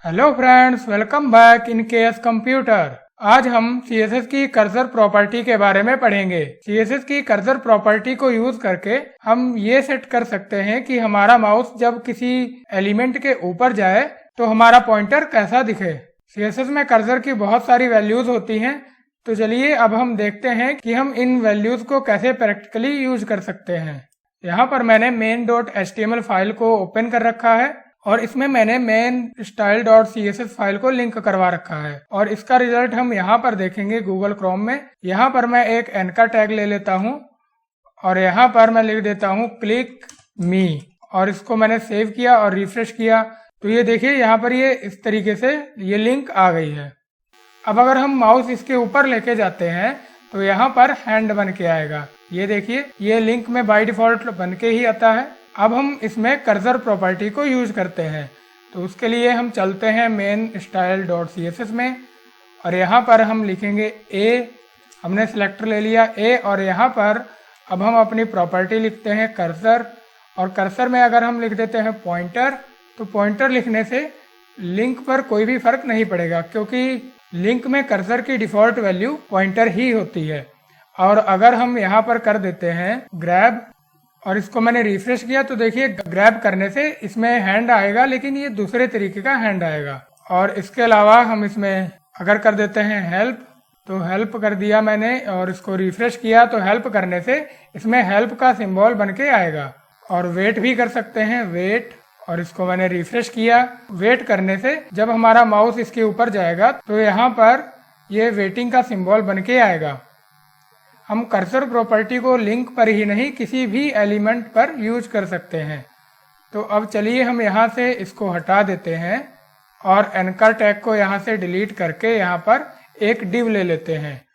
Hello friends, welcome back in KS computer. आज हम CSS की कर्सर प्रॉपर्टी के बारे में पढ़ेंगे। CSS की कर्सर प्रॉपर्टी को यूज करके हम ये सेट कर सकते हैं कि हमारा माउस जब किसी एलिमेंट के ऊपर जाए तो हमारा पॉइंटर कैसा दिखे। CSS में कर्सर की बहुत सारी वैल्यूज होती हैं, तो चलिए अब हम देखते हैं कि हम इन वैल्यूज को कैसे प्रैक्टिकली यूज कर सकते हैं। यहाँ पर मैंने main.html फाइल को ओपन कर रखा है और इसमें मैंने मेन style.css फाइल को लिंक करवा रखा है और इसका रिजल्ट हम यहाँ पर देखेंगे गूगल क्रोम में। यहाँ पर मैं एक एनका टैग ले लेता हूँ और यहाँ पर मैं लिख देता हूँ क्लिक मी और इसको मैंने सेव किया और रिफ्रेश किया तो ये देखिए यहाँ पर ये इस तरीके से ये लिंक आ गई है। अब अगर हम माउस इसके ऊपर लेके जाते हैं तो यहाँ पर हैंड बन के आएगा। ये देखिए ये लिंक में बाय डिफॉल्ट बन के ही आता है। अब हम इसमें कर्सर प्रॉपर्टी को यूज करते हैं, तो उसके लिए हम चलते हैं मेन style.css में और यहाँ पर हम लिखेंगे a। हमने सिलेक्टर ले लिया a और यहाँ पर अब हम अपनी प्रॉपर्टी लिखते हैं कर्सर और कर्सर में अगर हम लिख देते हैं पॉइंटर, तो पॉइंटर लिखने से लिंक पर कोई भी फर्क नहीं पड़ेगा क्योंकि लिंक में कर्सर की डिफॉल्ट वैल्यू पॉइंटर ही होती है। और अगर हम यहाँ पर कर देते हैं ग्रैब और इसको मैंने रिफ्रेश किया तो देखिए ग्रैब करने से इसमें हैंड आएगा, लेकिन ये दूसरे तरीके का हैंड आएगा। और इसके अलावा हम इसमें अगर कर देते हैं हेल्प, तो हेल्प कर दिया मैंने और इसको रिफ्रेश किया तो हेल्प करने से इसमें हेल्प का सिंबल बन के आएगा। और वेट भी कर सकते हैं, वेट, और इसको मैंने रिफ्रेश किया। वेट करने से जब हमारा माउस इसके ऊपर जाएगा तो यहाँ पर ये वेटिंग का सिंबल बन के आएगा। हम कर्सर प्रॉपर्टी को लिंक पर ही नहीं किसी भी एलिमेंट पर यूज कर सकते हैं। तो अब चलिए हम यहाँ से इसको हटा देते हैं और एनकर टैग को यहाँ से डिलीट करके यहाँ पर एक डिव ले लेते हैं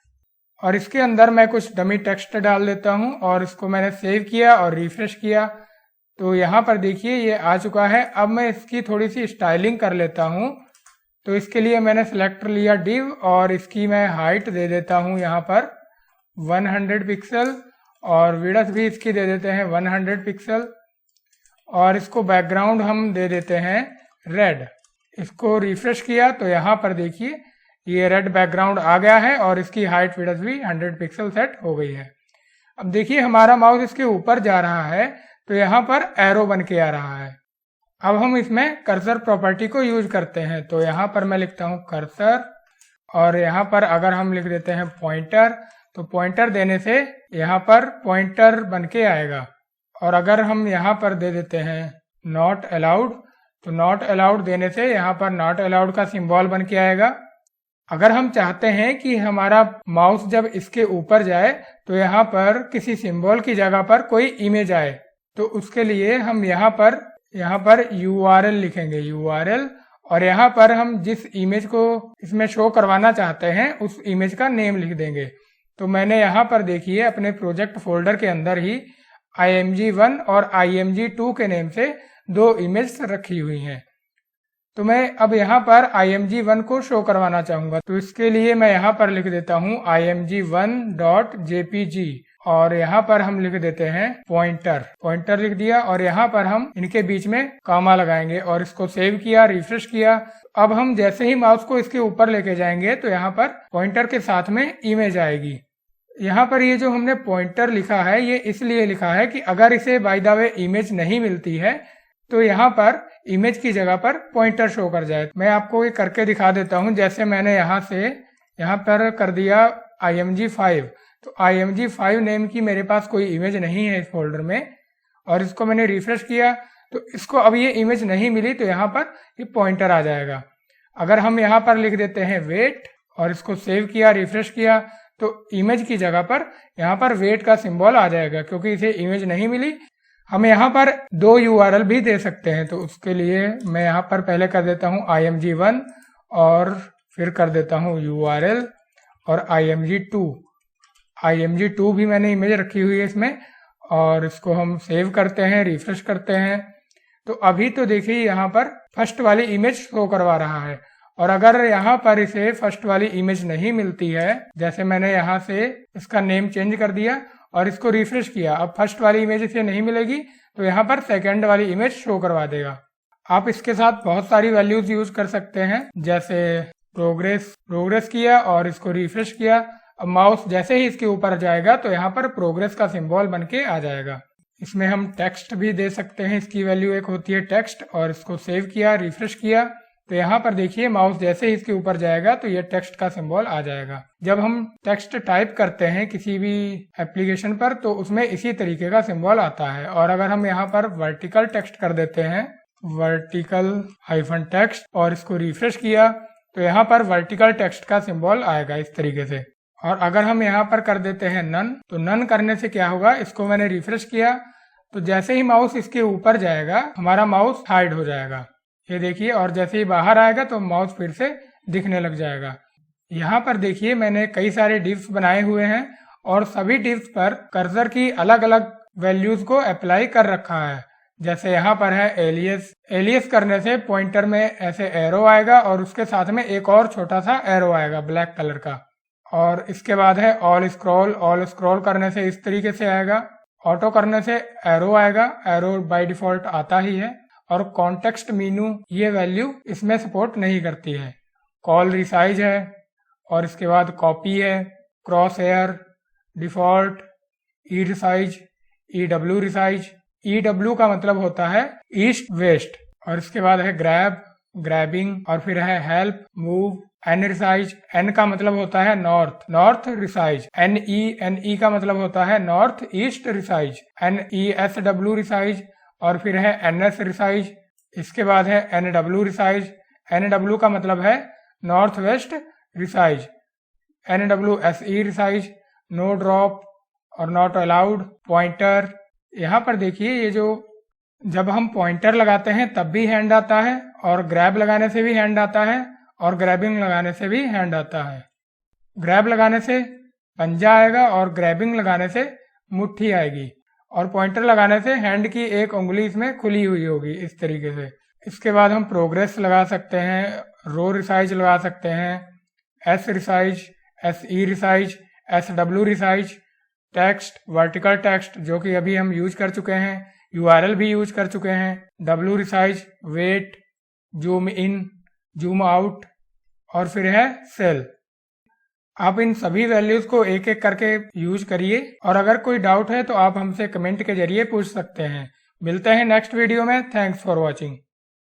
और इसके अंदर मैं कुछ डमी टेक्स्ट डाल देता हूँ और इसको मैंने सेव किया और रिफ्रेश किया तो यहाँ पर देखिए ये आ चुका है। अब मैं इसकी थोड़ी सी स्टाइलिंग कर लेता हूँ, तो इसके लिए मैंने सिलेक्टर लिया डिव और इसकी मैं हाइट दे देता हूँ यहाँ पर 100 पिक्सल और विड्थ भी इसकी दे देते हैं 100 पिक्सल और इसको बैकग्राउंड हम दे देते हैं रेड। इसको रिफ्रेश किया तो यहाँ पर देखिए ये रेड बैकग्राउंड आ गया है और इसकी हाइट विड्थ भी 100 पिक्सल सेट हो गई है। अब देखिए हमारा माउस इसके ऊपर जा रहा है तो यहाँ पर एरो बन के आ रहा है। अब हम इसमें कर्सर प्रॉपर्टी को यूज करते हैं, तो यहाँ पर मैं लिखता हूँ कर्सर और यहाँ पर अगर हम लिख देते हैं पॉइंटर, तो पॉइंटर देने से यहाँ पर पॉइंटर बन के आएगा। और अगर हम यहाँ पर दे देते हैं नॉट अलाउड, तो नॉट अलाउड देने से यहाँ पर नॉट अलाउड का सिंबल बन के आएगा। अगर हम चाहते हैं कि हमारा माउस जब इसके ऊपर जाए तो यहाँ पर किसी सिंबल की जगह पर कोई इमेज आए, तो उसके लिए हम यहाँ पर URL लिखेंगे URL और यहाँ पर हम जिस इमेज को इसमें शो करवाना चाहते हैं उस इमेज का नेम लिख देंगे। तो मैंने यहाँ पर देखिए अपने प्रोजेक्ट फोल्डर के अंदर ही img1 और img2 के नेम से दो इमेज रखी हुई हैं। तो मैं अब यहाँ पर img1 को शो करवाना चाहूंगा, तो इसके लिए मैं यहाँ पर लिख देता हूँ img1.jpg और यहाँ पर हम लिख देते हैं पॉइंटर लिख दिया और यहाँ पर हम इनके बीच में कॉमा लगाएंगे और इसको सेव किया, रिफ्रेश किया। अब हम जैसे ही माउस को इसके ऊपर लेके जाएंगे तो यहाँ पर पॉइंटर के साथ में इमेज आएगी। यहाँ पर ये जो हमने पॉइंटर लिखा है ये इसलिए लिखा है कि अगर इसे बाय द वे इमेज नहीं मिलती है तो यहाँ पर इमेज की जगह पर पॉइंटर शो कर जाए। मैं आपको ये करके दिखा देता हूँ। जैसे मैंने यहाँ पर कर दिया img5, तो img5 नेम की मेरे पास कोई इमेज नहीं है इस फोल्डर में और इसको मैंने रिफ्रेश किया तो इसको अब ये इमेज नहीं मिली, तो यहाँ पर ये पॉइंटर आ जाएगा। अगर हम यहाँ पर लिख देते हैं वेट और इसको सेव किया, रिफ्रेश किया, तो इमेज की जगह पर यहाँ पर वेट का सिंबल आ जाएगा क्योंकि इसे इमेज नहीं मिली। हम यहाँ पर दो URL भी दे सकते हैं, तो उसके लिए मैं यहाँ पर पहले कर देता हूँ img1 और फिर कर देता हूँ URL और img2 भी मैंने इमेज रखी हुई है इसमें और इसको हम सेव करते हैं, रिफ्रेश करते हैं। तो अभी तो देखिए यहाँ पर फर्स्ट वाली इमेज शो करवा रहा है और अगर यहाँ पर इसे फर्स्ट वाली इमेज नहीं मिलती है, जैसे मैंने यहाँ से इसका नेम चेंज कर दिया और इसको रिफ्रेश किया, अब फर्स्ट वाली इमेज इसे नहीं मिलेगी तो यहाँ पर सेकंड वाली इमेज शो करवा देगा। आप इसके साथ बहुत सारी वैल्यूज यूज कर सकते हैं, जैसे प्रोग्रेस किया और इसको रिफ्रेश किया। अब माउस जैसे ही इसके ऊपर जाएगा तो यहाँ पर प्रोग्रेस का सिंबल बन के आ जाएगा। इसमें हम टेक्स्ट भी दे सकते हैं, इसकी वैल्यू एक होती है टेक्स्ट, और इसको सेव किया, रिफ्रेश किया तो यहाँ पर देखिए माउस जैसे ही इसके ऊपर जाएगा तो ये टेक्स्ट का सिंबल आ जाएगा। जब हम टेक्स्ट टाइप करते हैं किसी भी एप्लीकेशन पर तो उसमें इसी तरीके का सिंबल आता है। और अगर हम यहाँ पर वर्टिकल टेक्स्ट कर देते हैं, वर्टिकल -टेक्स्ट, और इसको रिफ्रेश किया तो यहाँ पर वर्टिकल टेक्स्ट का सिंबल आएगा इस तरीके से। और अगर हम यहाँ पर कर देते हैं नन, तो नन करने से क्या होगा, इसको मैंने रिफ्रेश किया तो जैसे ही माउस इसके ऊपर जाएगा हमारा माउस हाइड हो जाएगा, ये देखिए। और जैसे ही बाहर आएगा तो माउस फिर से दिखने लग जाएगा। यहाँ पर देखिए मैंने कई सारे डिव्स बनाए हुए हैं और सभी डिव्स पर कर्सर की अलग अलग वैल्यूज को अप्लाई कर रखा है। जैसे यहाँ पर है एलियस करने से पॉइंटर में ऐसे एरो आएगा और उसके साथ में एक और छोटा सा एरो आएगा ब्लैक कलर का। और इसके बाद है ऑल स्क्रॉल करने से इस तरीके से आएगा। ऑटो करने से एरो आएगा, एरो बाय डिफॉल्ट आता ही है। और कॉन्टेक्स्ट मेनू ये वैल्यू इसमें सपोर्ट नहीं करती है। कॉल रिसाइज है और इसके बाद कॉपी है, क्रॉस हेयर, डिफॉल्ट, ई रिसाइज, EW रिसाइज। EW का मतलब होता है ईस्ट वेस्ट। और इसके बाद है ग्रैबिंग, और फिर है help, move, n resize. N का मतलब होता है नॉर्थ रिसाइज। NE का मतलब होता है north east resize. NESW resize, और फिर है NS रिसाइज। इसके बाद है NW रिसाइज। NW का मतलब है north west resize. NWSE resize, no drop और नॉट अलाउड। पॉइंटर, यहाँ पर देखिए ये जो जब हम पॉइंटर लगाते हैं तब भी हैंड आता है, और ग्रैब लगाने से भी हैंड आता है, और ग्रैबिंग लगाने से भी हैंड आता है। ग्रैब लगाने से पंजा आएगा और ग्रैबिंग लगाने से मुट्ठी आएगी, और पॉइंटर लगाने से हैंड की एक उंगली इसमें खुली हुई होगी इस तरीके से। इसके बाद हम प्रोग्रेस लगा सकते हैं, रो रिसाइज लगा सकते हैं, S resize, SE resize, SW resize, text, vertical text जो कि अभी हम यूज कर चुके हैं, URL भी यूज कर चुके हैं, W resize, wait, zoom in, zoom out, और फिर है सेल। आप इन सभी वैल्यूज को एक एक करके यूज करिए, और अगर कोई डाउट है तो आप हमसे कमेंट के जरिए पूछ सकते हैं। मिलते हैं नेक्स्ट वीडियो में। Thanks for watching.